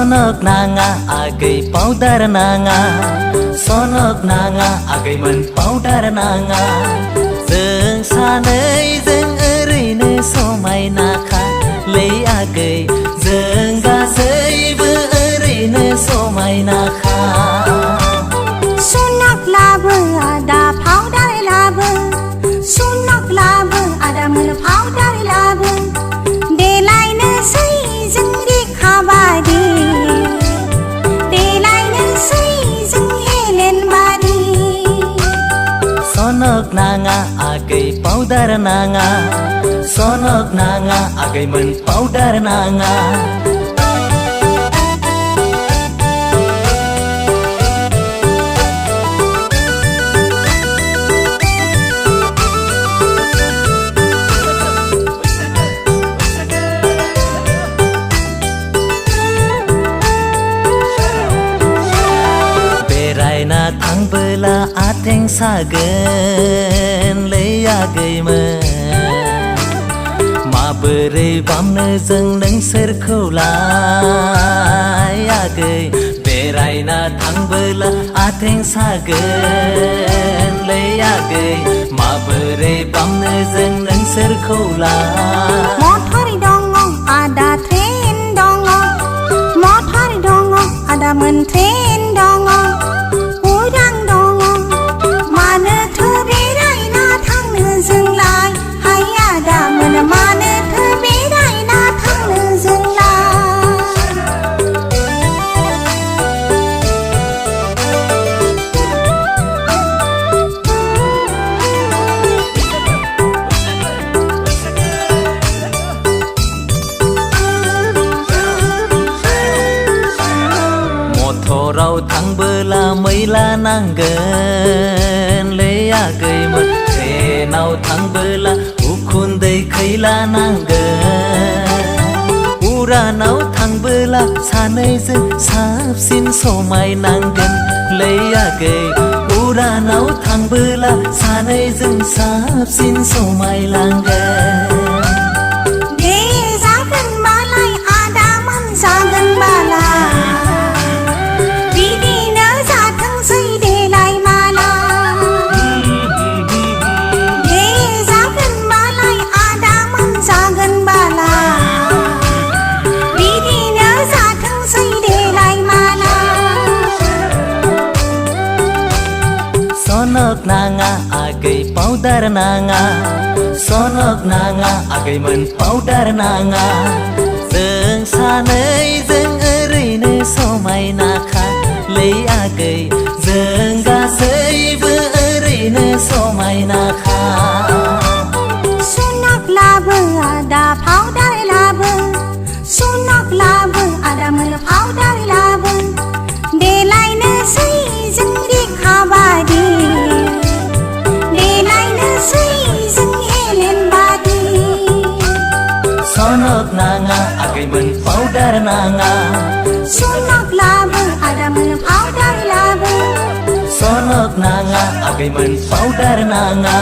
Sonok nanga agai powder nanga Sonok nanga agai man powder nanga Zeng sanai zeng erine somai nakha Lei agai zeng gasai bu erine somai nakha Sonok labu ada powder labu Sonok labu ada man powder labu Delai ne sai zeng ri khabadi Delai ne sai zeng helen badi Sonok nanga agai powder nanga Sonok nanga agai man powder nanga Tangbela ateng sagen leiagaimen Maboरै bamno जों नोंसोरखौ लायागै बेरायना थांबोला आथें सागोन leiagै माबोरै bamno जों नोंसोरखौ लाय Motor dong ada train dong Motor dong ada men train dong Motoraw थांबोला मैला नांगोन leiagaimen Trenaw थांबोला उखुन्दै खैला नांगोन उरानाव थांबोला सानैजों साबसिन समाय नांगोन leiagै उरानाव थांबोला सानैजों साबसिन समाय नांगोन दे जागोन बालाय आदा मोन जागोन बालाय बिदिनो जाथोंसै देलाय मालाय दे जागोन बालाय आदा मोन जागोन बालाय बिदिनो जाथोंसै देलाय मालाय Sonok nanga agai powder nanga Sonok nanga agai man powder nanga Zeng sanai zeng erine somai nakha leiagai zeng gasai bu erine somai nakha Sonok labu ada powder labu Sonok labu ada man powder labu Delai ne sai zeng ri khabadi Delai ne sai zeng helen badi Sonok nanga agai man powder nanga Sonok labu ada man powder labu Sonok nanga agai man powder nanga